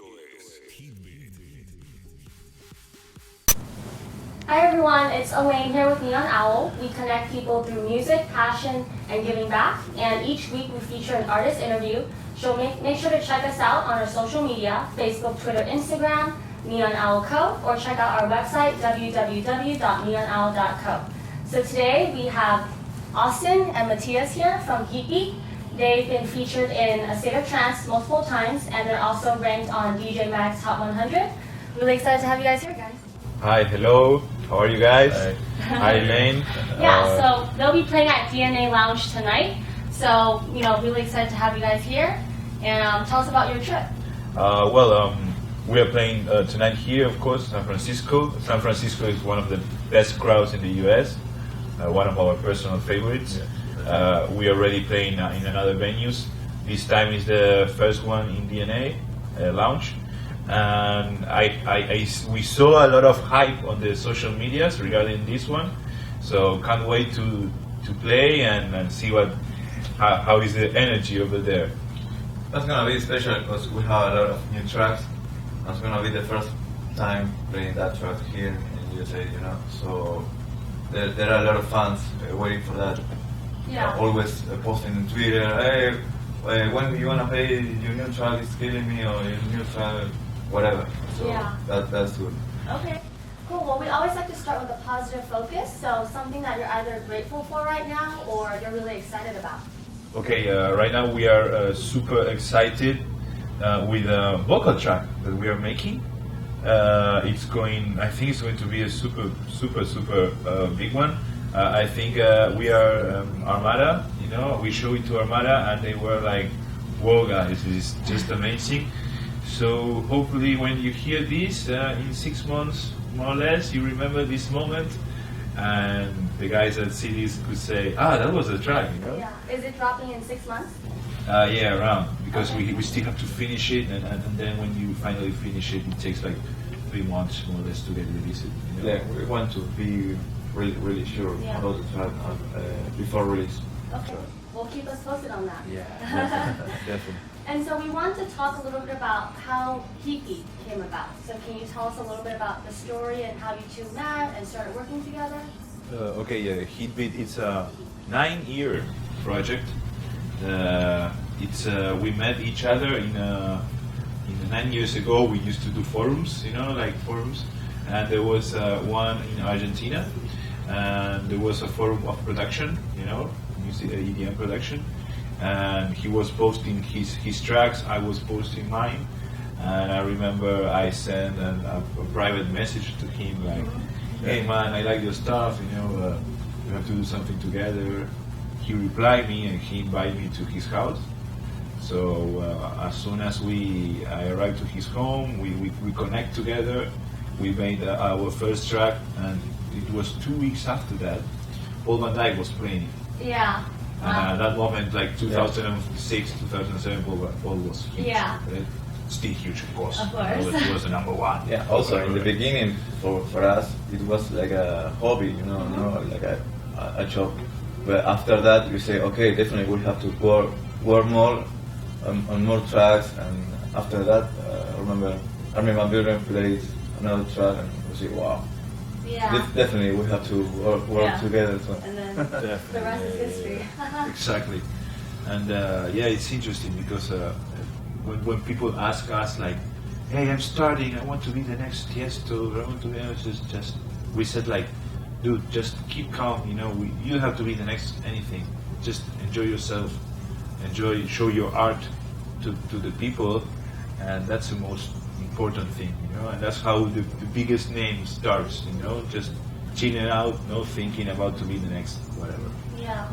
Heatbeat. Hi everyone, it's Elaine here with Neon Owl. We connect people through music, passion, and giving back. And each week we feature an artist interview. So make sure to check us out on our social media, Facebook, Twitter, Instagram, Neon Owl Co., or check out our website, www.neonowl.co. So today we have Austin and Matias here from Heatbeat. They've been featured in A State of Trance multiple times, and they're also ranked on DJ Mag's Hot 100. Really excited to have you guys here, guys. Hi, hello. How are you guys? Hi, Elaine. Yeah, so they'll be playing at DNA Lounge tonight. So, really excited to have you guys here. And tell us about your trip. We are playing tonight here, of course, San Francisco. San Francisco is one of the best crowds in the US, one of our personal favorites. We are already playing in another venues. This time is the first one in DNA Lounge. And we saw a lot of hype on the social medias regarding this one, so can't wait to play and see how is the energy over there. That's gonna be special because we have a lot of new tracks. That's gonna be the first time playing that track here in USA, So there are a lot of fans waiting for that. Yeah. Always posting on Twitter, hey, when you wanna play your new track? It's killing me, or your new track. Whatever. So Yeah. that's good. Okay, cool. Well, we always like to start with a positive focus. So something that you're either grateful for right now or you're really excited about. Okay, right now we are super excited with a vocal track that we are making. I think it's going to be a super big one. I think we are Armada, we show it to Armada and they were like, whoa guys, this is just amazing. So hopefully when you hear this in 6 months, more or less, you remember this moment, and the guys that see this could say, that was a track, Yeah. Is it dropping in 6 months? Yeah, around, because we still have to finish it, and then when you finally finish it, it takes like 3 months more or less to get released. Yeah, we want to be really sure about the track before release. Okay. Well, keep us posted on that. Yeah, definitely. And so we want to talk a little bit about how Heatbeat came about. So can you tell us a little bit about the story and how you two met and started working together? Heatbeat, it's a 9-year project. We met each other in 9 years ago. We used to do forums, forums, and there was one in Argentina, and there was a forum of production, music EDM production. And he was posting his tracks, I was posting mine, and I remember I sent a private message to him like, hey man, I like your stuff, we have to do something together. He replied me and he invited me to his house. So as soon as I arrived to his home, we connect together, we made our first track, and it was 2 weeks after that, Paul Van Dyke was playing it. Yeah. At that moment, like 2006, 2007, Paul was huge. Yeah. Still huge, of course. Of course. He was the number one. Yeah. Also, in the beginning, for us, it was like a hobby, like a job. But after that, we say, okay, definitely we have to work more on more tracks. And after that, I remember Armin van Buuren played another track, and we say, wow. Yeah. Definitely, we have to work together. So. And then the rest is history. Exactly. And it's interesting because when people ask us like, hey, I'm starting, I want to be the next Tiesto, I want to be just we said like, dude, just keep calm, you don't have to be the next anything. Just enjoy yourself, show your art to the people, and that's the most important thing, and that's how the biggest name starts, just chilling out, no thinking about to be the next whatever. Yeah.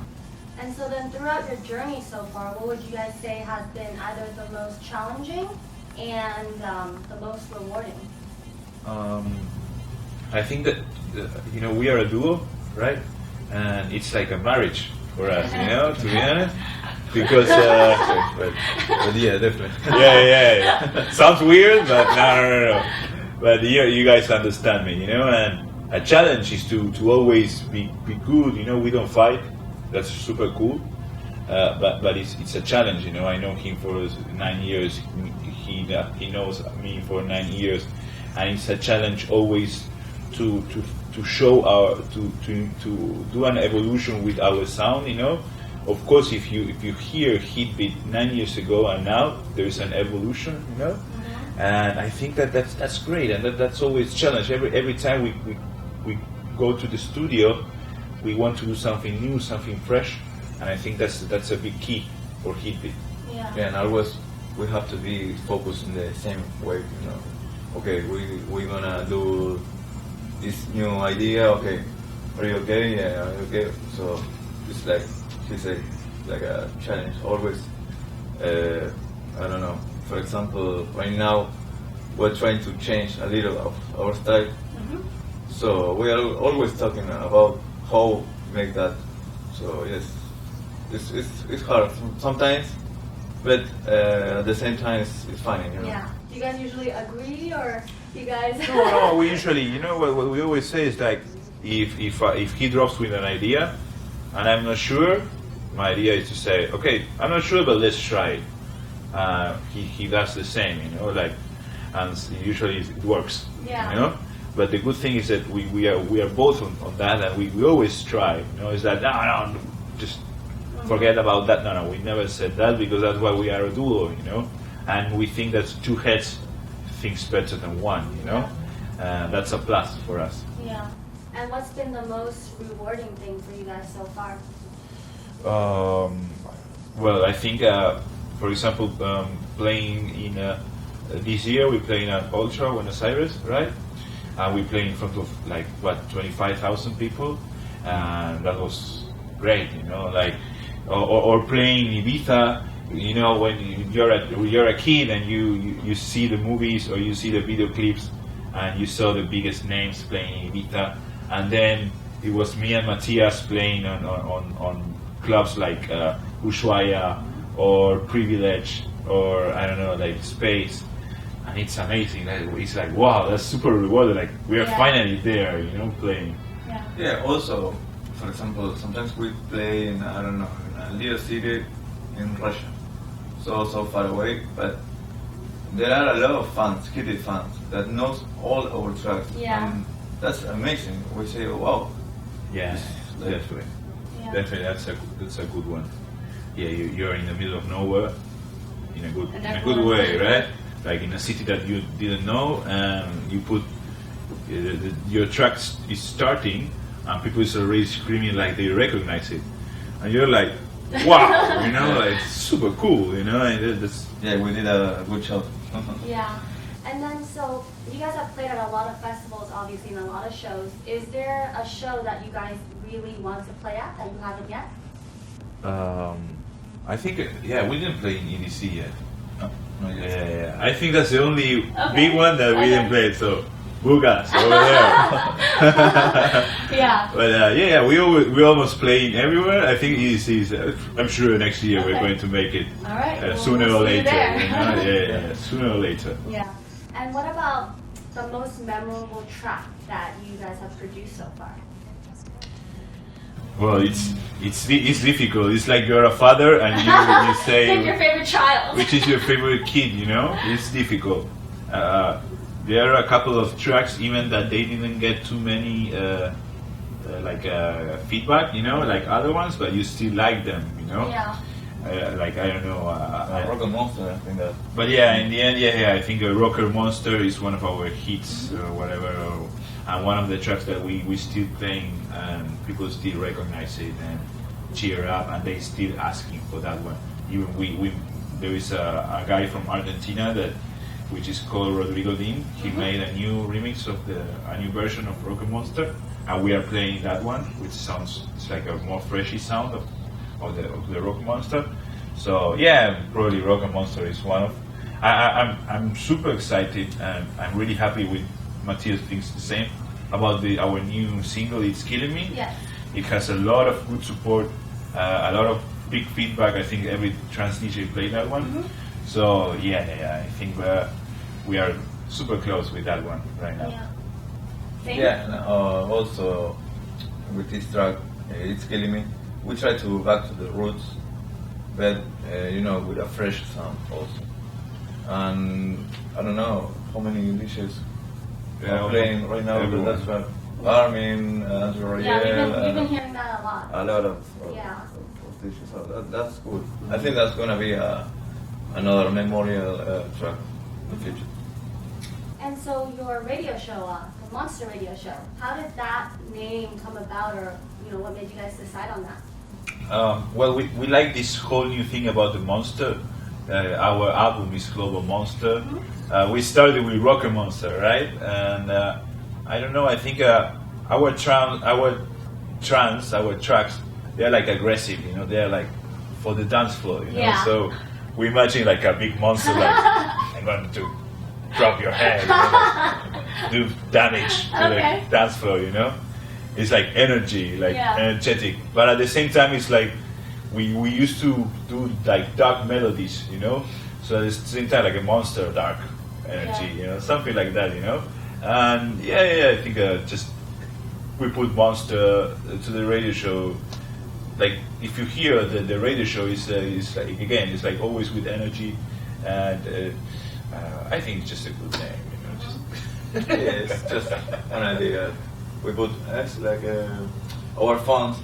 And so then throughout your journey so far, what would you guys say has been either the most challenging and the most rewarding? I think that we are a duo, right? And it's like a marriage for us, to be honest. Because, but yeah, definitely. Yeah. Sounds weird, but no. But you guys understand me, and a challenge is to always be good, we don't fight. That's super cool. But it's a challenge, I know him for 9 years. he knows me for 9 years, and it's a challenge always to show to do an evolution with our sound. Of course, if you hear Heatbeat 9 years ago and now, there's an evolution. And I think that's great, and that's always challenge. Every time we go to the studio, we want to do something new, something fresh, and I think that's a big key for Heatbeat. Yeah, and always we have to be focused in the same way. Okay, we're gonna do this new idea. Okay, are you okay? Yeah, are you okay? So it's like she said, like a challenge always. I don't know. For example, right now we're trying to change a little of our style. So we are always talking about how to make that. So yes, it's hard sometimes, but at the same time it's funny. Yeah. Do you guys usually agree, or you guys? No. We usually, what we always say is like, if he drops with an idea, and I'm not sure, my idea is to say, okay, I'm not sure, but let's try it. He does the same, and usually it works. But the good thing is that we are both on that, and we always try. It's that no, just forget about that. No, we never said that, because that's why we are a duo, and we think that two heads thinks better than one, that's a plus for us. Yeah. And what's been the most rewarding thing for you guys so far? Well, I think, for example, playing in this year, we play in an Ultra, Buenos Aires, right? And we play in front of 25,000 people, and that was great, or playing in Ibiza, when you're a kid and you see the movies or you see the video clips, and you saw the biggest names playing in Ibiza, and then it was me and Matias playing on clubs like Ushuaia or Privilege or I don't know, like Space, and it's amazing. It's like, wow, that's super rewarding. We are finally there, playing. Yeah. Also, for example, sometimes we play in in a little city in Russia, so far away, but there are a lot of fans, Heatbeat fans, that knows all our tracks. Yeah. And that's amazing. We say, wow. Yeah, definitely. Yeah. Definitely, that's a good one. Yeah, you're in the middle of nowhere, in a good way, right? Like in a city that you didn't know, and you put your track is starting, and people is already screaming like they recognize it, and you're like, wow, like super cool, and that's. Yeah, we did a good job. Yeah. And then, so you guys have played at a lot of festivals, obviously, and a lot of shows. Is there a show that you guys really want to play at that you haven't yet? I think, we didn't play in EDC yet. No, not yet. Yeah. I think that's the only big one that we didn't play. So, Bugas over there. Yeah. But we almost playing everywhere. I think EDC is. I'm sure next year we're going to make it. All right. Sooner or later. There. Sooner or later. Yeah. And what about the most memorable track that you guys have produced so far? Well, it's difficult. It's like you're a father and you say Pick your favorite child. which is your favorite kid. It's difficult. There are a couple of tracks even that they didn't get too many feedback. Like other ones, but you still like them. Yeah. I don't know. Rock Monster, I think that. But in the end, I think Rocker Monster is one of our hits or whatever, and one of the tracks that we still playing, and people still recognize it and cheer up, and they still asking for that one. Even we there is a guy from Argentina which is called Rodrigo Dean. He made a new remix of a new version of Rocker Monster, and we are playing that one, which it's like a more freshy sound of the Rock Monster. So probably Rock Monster is one of. I'm super excited, and I'm really happy with Matias thinks the same about our new single. It's Killing Me. Yes. It has a lot of good support, a lot of big feedback. I think every trans DJ played that one. So I think we are super close with that one right now. Yeah. And, also with this track, It's Killing Me, we try to back to the roots, but with a fresh sound also. and I don't know how many dishes Yeah, are playing right now. everyone. But that's right. Armin, Andrew Yeah, Rayel, we've been hearing that a lot. a lot of Yeah. dishes. So that's good. I think that's gonna be another memorial track in the future. And so your radio show, the Monster Radio Show, how did that name come about, or what made you guys decide on that? Well, we like this whole new thing about the monster. Our album is Global Monster. We started with Rocker Monster, right? And I don't know. I think our tracks, they're like aggressive. They're like for the dance floor. Yeah. So we imagine like a big monster, like I'm going to drop your head, do damage to Okay. the dance floor. It's like energy, like Yeah. energetic. But at the same time, it's like we used to do like dark melodies, So at the same time, like a monster dark energy, something like that, And I think just we put monster to the radio show. Like if you hear the radio show is like again, it's like always with energy, and I think it's just a good name, Just Yeah, it's just an idea. We put as like our fans.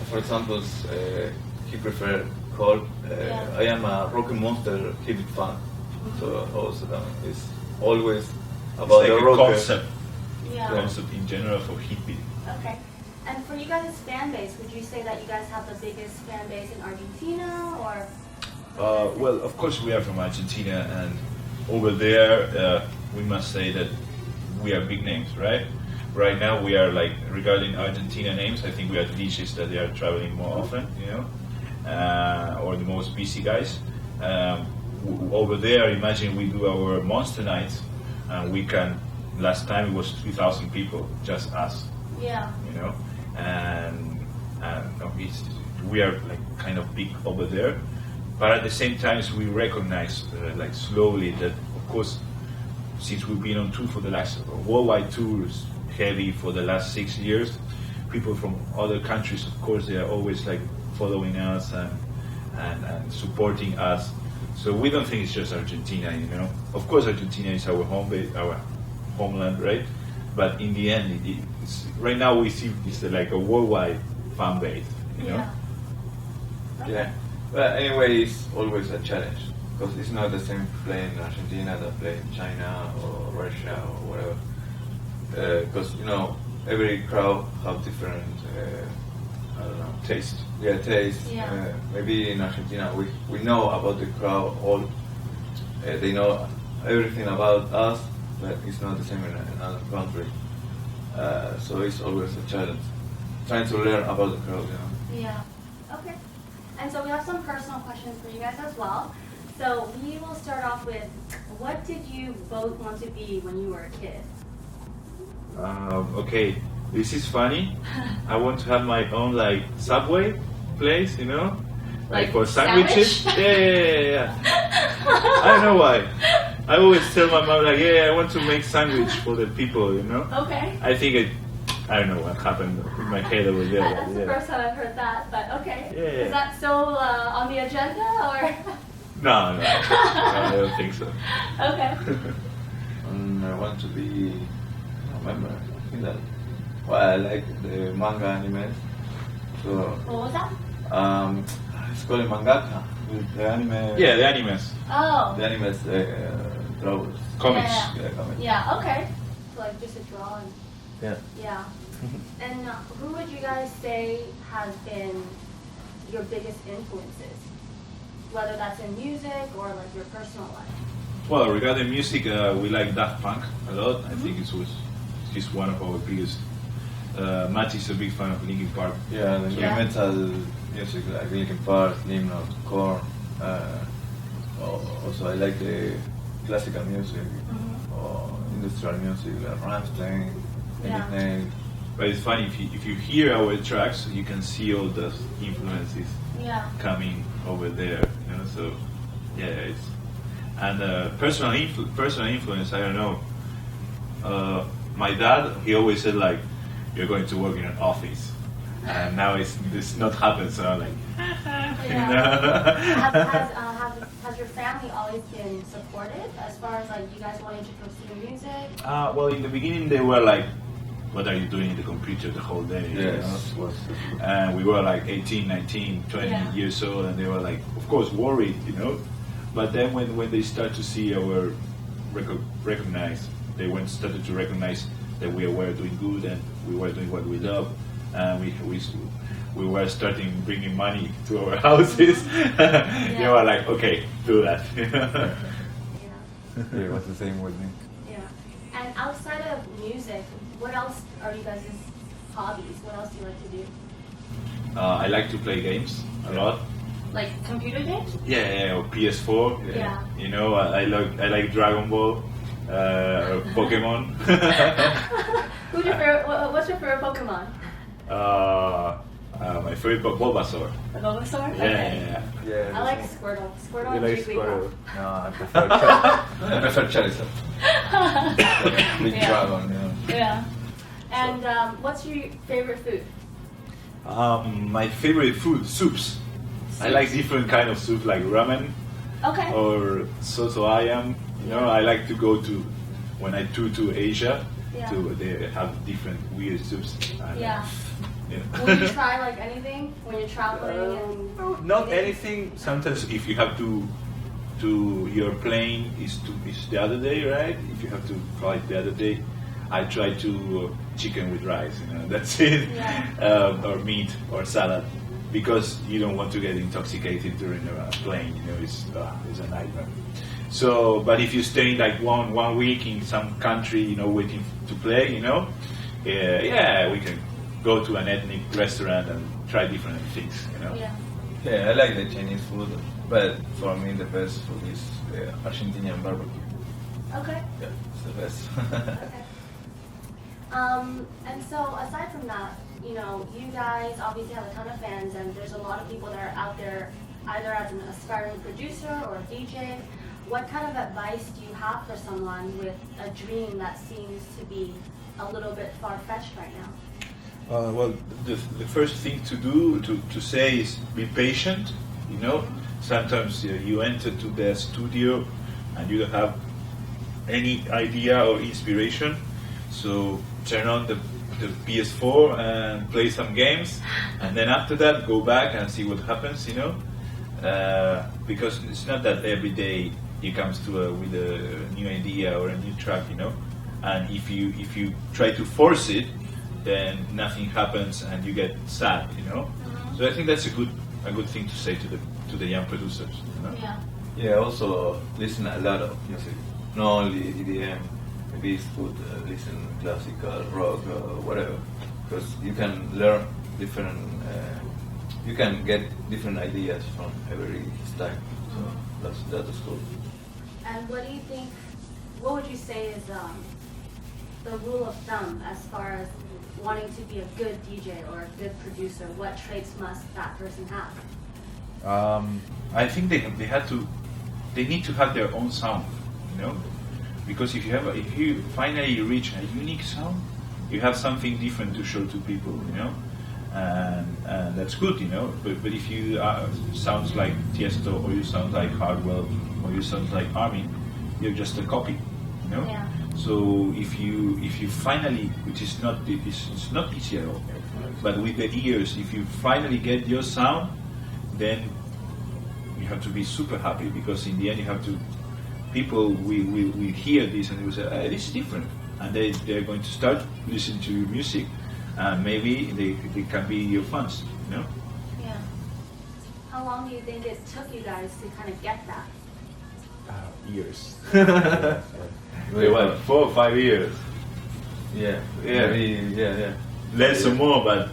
For example, he preferred called. Yeah. I am a Rocky Monster Heatbeat fan, so also it's always it's about like the a rocker. Yeah. concept in general for Heatbeat. Okay. And for you guys' fan base, would you say that you guys have the biggest fan base in Argentina, or? Well, of course we are from Argentina, and over there we must say that we are big names, right? Right now we are like regarding Argentina names. I think we are the DJs that they are traveling more often, or the most busy guys. Over there, imagine we do our monster nights, and we can. Last time it was 3,000 people, just us, Yeah. and we are like kind of big over there. But at the same time, we recognize like slowly that, of course, since we've been on tour for the last worldwide tours, heavy for the last 6 years, people from other countries, of course, they are always like following us and supporting us. So we don't think it's just Argentina, Of course, Argentina is our home base, our homeland, right? But in the end, right now we see it's like a worldwide fan base, Yeah. Yeah, but anyway, it's always a challenge because it's not the same play in Argentina that play in China or Russia or whatever. Because every crowd have different, I don't know, taste. yeah, taste. Yeah. Maybe in Argentina we know about the crowd all. They know everything about us, but it's not the same in another country. So it's always a challenge trying to learn about the crowd. Yeah. Okay. And so we have some personal questions for you guys as well. So we will start off with, what did you both want to be when you were a kid? Okay, this is funny. I want to have my own like Subway place, like for sandwiches. Sandwich? Yeah. I don't know why. I always tell my mom like, I want to make sandwich for the people, Okay. I think I don't know what happened in my head over there. That's the first time I've heard that, but okay. Yeah. Is that still on the agenda, or? No, I don't think so. Okay. And I want to be. I remember. I think that. Well, I like the manga animes. So What was that? it's called mangaka. The anime. Yeah, the animes, Oh. The animes drawers. comics. Yeah. Yeah, comics. Yeah, okay. So like just a drawing. Yeah. Yeah. And who would you guys say has been your biggest influences? Whether that's in music or like your personal life. Well, regarding music, we like Daft Punk a lot. I think he's one of our biggest. Matt is a big fan of Linkin Park. Yeah, the new Yeah. metal music like Linkin Park, Slipknot, Korn. Also, I like the classical music or industrial music like Rammstein, Yeah. Nine. But it's funny if you hear our tracks, you can see all those influences Yeah. coming over there. So yeah, it's and personal influence. I don't know. My dad, he always said like, "You're going to work in an office," and now it's not happened. So I'm like, Yeah. Has has your family always been supportive as far as like you guys wanting to pursue music? Well, in the beginning they were like, "What are you doing in the computer the whole day?" Yes. And we were like 18, 19, 20 Yeah. years old, and they were like, of course, worried, But then when they start to see our started to recognize that we were doing good and we were doing what we love, and we were starting bringing money to our houses. They were like, okay, do that. Yeah. Yeah, it was the same with me. Yeah. And outside of music, what else are you guys' hobbies? What else do you like to do? I like to play games a lot. Like computer games? Yeah, or PS4. Yeah. I like Dragon Ball, Pokemon. Who's your favorite? What's your favorite Pokemon? My favorite Bulbasaur. The Bulbasaur? Yeah, Okay. Yeah, I like Squirtle. Squirtle You and like Jigglypuff. Squirtle? No, I prefer Charizard. I prefer Charizard. Big Yeah. dragon, Yeah. And what's your favorite food? My favorite food, soups. I like different kind of soup, like ramen Okay. or soto ayam. I like to go to when I tour to Asia. Yeah. They have different weird soups. And, Yeah. yeah. Will you try like anything when you're traveling and? Not anything. Sometimes if you have to your plane is the other day, right? If you have to fly the other day, I try to chicken with rice. That's it. Yeah. Or meat or salad, because you don't want to get intoxicated during a plane. It's a nightmare. So, but if you stay like one week in some country, waiting to play, we can go to an ethnic restaurant and try different things. Yeah. Yeah, I like the Chinese food, but for me the best food is the Argentinian barbecue. Okay. Yeah, it's the best. Okay. And so aside from that, you guys obviously have a ton of fans, and there's a lot of people that are out there, either as an aspiring producer or a DJ. What kind of advice do you have for someone with a dream that seems to be a little bit far-fetched right now? Well, the first thing to do to say is be patient. Sometimes you enter to the studio and you don't have any idea or inspiration, so turn on the PS4 and play some games, and then after that go back and see what happens. Because it's not that every day you comes with a new idea or a new track. And if you try to force it, then nothing happens and you get sad. So I think that's a good thing to say to the young producers. Yeah. Yeah, also listen a lot of music, not only EDM. Maybe it's good listen classical, rock, whatever, because you can learn different. You can get different ideas from every style. So that's cool. And what do you think? What would you say is the rule of thumb as far as wanting to be a good DJ or a good producer? What traits must that person have? I think they need to have their own sound. Because if you finally reach a unique sound, you have something different to show to people. And that's good. But if you sounds like Tiesto, or you sound like Hardwell, or you sound like Armin, you're just a copy. Yeah. So if you finally, which is not easy at all, but with the ears, if you finally get your sound, then you have to be super happy, because in the end you have to. People will hear this and they will say, hey, this is different, and they're going to start listening to your music, and maybe they can be your fans. Yeah. How long do you think it took you guys to kind of get that? Years. Very well. 4 or 5 years. Yeah. Yeah. Maybe, yeah. Less or more, but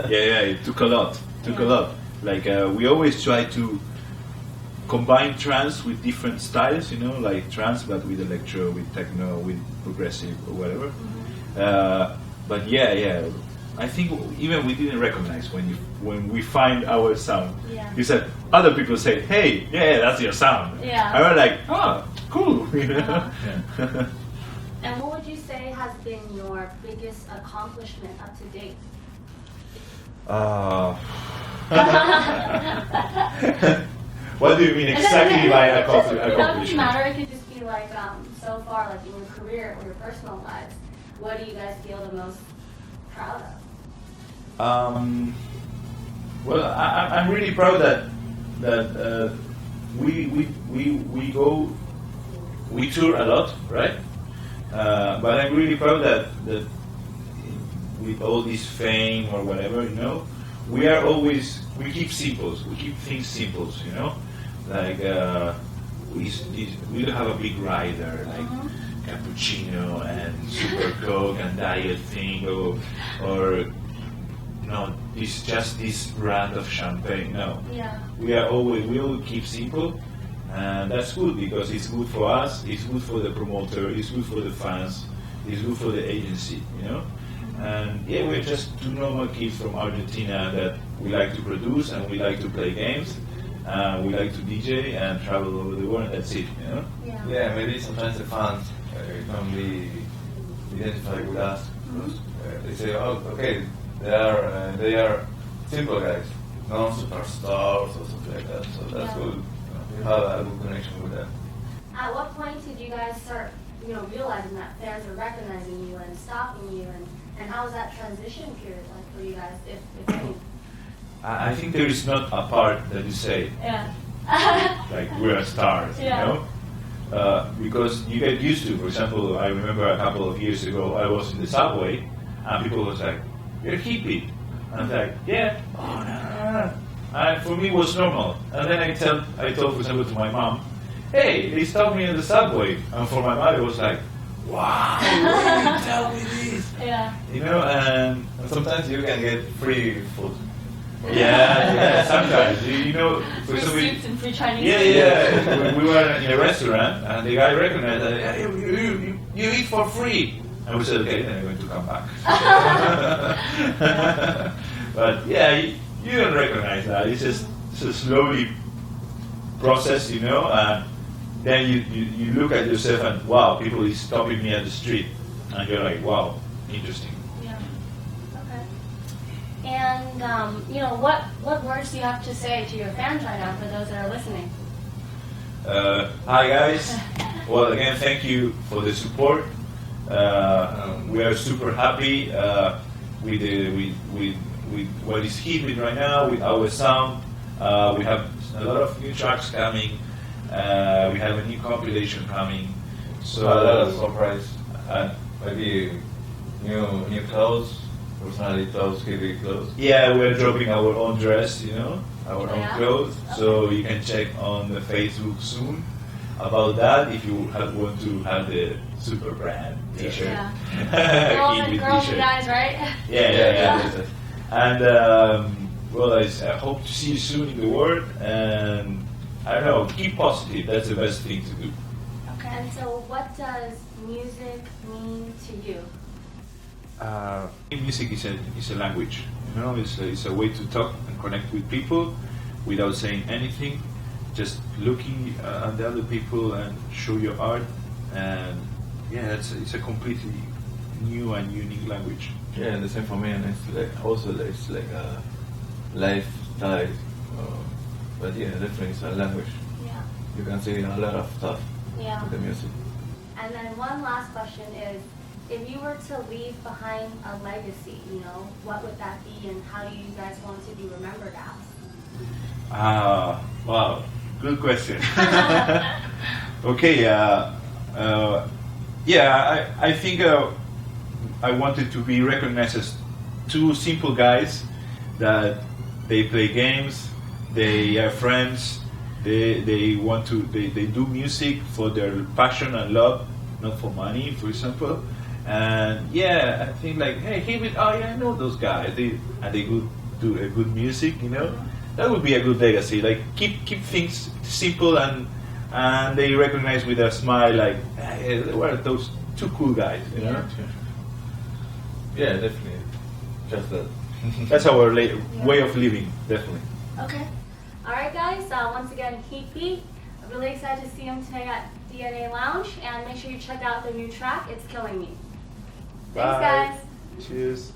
it took a lot. Like we always try to combine trance with different styles, like trance but with electro, with techno, with progressive or whatever. But I think even we didn't recognize when we find our sound. Yeah. You said other people say, "Hey, that's your sound." Yeah. And we're like, "Oh, cool." Uh-huh. And what would you say has been your biggest accomplishment up to date? What do you mean exactly by It doesn't accomplishment? matter. It could just be like so far, like in your career or your personal lives. What do you guys feel the most proud of? Well, I'm really proud that we tour a lot, right? But I'm really proud that with all this fame or whatever, we keep simples. We keep things simples, like we don't have a big rider like cappuccino and super coke and diet thing or no, this brand of champagne. No, Yeah. we will keep simple, and that's good because it's good for us, it's good for the promoter, it's good for the fans, it's good for the agency, And yeah, we're just two normal kids from Argentina that we like to produce and we like to play games, we like to DJ and travel over the world. That's it, Yeah. Yeah, maybe sometimes the fans can be identified with us. They say, oh, okay, they are simple guys, no superstars or something like that. So that's Yeah. good. We have a good connection with them. At what point did you guys start, realizing that fans are recognizing you and stalking you, and how was that transition period like for you guys, if any? I think there is not a part that you say, Yeah. like we're stars, Yeah. Because you get used to. For example, I remember a couple of years ago, I was in the subway, and people was like, "You're Heatbeat," and I was like, "Yeah." Oh no. And for me, it was normal. And then I told, for example, to my mom, "Hey, they stopped me in the subway," and for my mother, it was like, "Wow, why did you tell me this?" Yeah. And And sometimes you can get free food. yeah, sometimes for Free example. soups and free Chinese Yeah, food. yeah. we were in a restaurant, and the guy recognized that, "Hey, you eat for free." And we said, "Okay, then I'm going to come back." But yeah, you don't recognize that. It's a slowly process, and then you look at yourself and, wow, people is stopping me at the street. And you're like, wow, interesting. Yeah. Okay. And what words do you have to say to your fans right now for those that are listening? Hi guys. Well, again, thank you for the support. We are super happy with what is Heatbeat right now, with our sound. We have a lot of new tracks coming. We have a new compilation coming. So A lot of surprise. Maybe new clothes, personally clothes, heavy clothes. yeah, we're dropping our own dress, our own Yeah. clothes. So you can check on the Facebook soon about that if you want to have the super brand T-shirt. Yeah. Girls and T-shirt. guys, right? Yeah. And well, I hope to see you soon in the world. And I don't know, keep positive. That's the best thing to do. Okay. And so, what does music mean to you? Music is a language. It's a way to talk and connect with people without saying anything. Just looking at the other people and show your art. And yeah, it's a completely new and unique language. Yeah, and the same for me, and it's like a lifestyle. But yeah, definitely it's a language. Yeah. You can say a lot of stuff Yeah. with the music. And then one last question is, if you were to leave behind a legacy, what would that be, and how do you guys want to be remembered as? Wow, good question. Okay, I think I wanted to be recognized as two simple guys that they play games, they are friends, they do music for their passion and love, not for money, for example. And yeah, I think like, hey, Heatbeat, oh yeah, I know those guys. They do a good music, That would be a good legacy. Like keep things simple and they recognize with a smile, like, hey, we're those two cool guys, Yeah, definitely. Just that. That's our way of living, definitely. Okay. All right, guys. Once again, Heatbeat. I'm really excited to see him tonight at DNA Lounge, and make sure you check out the new track, It's Killing Me. Thanks, Bye. guys. Cheers.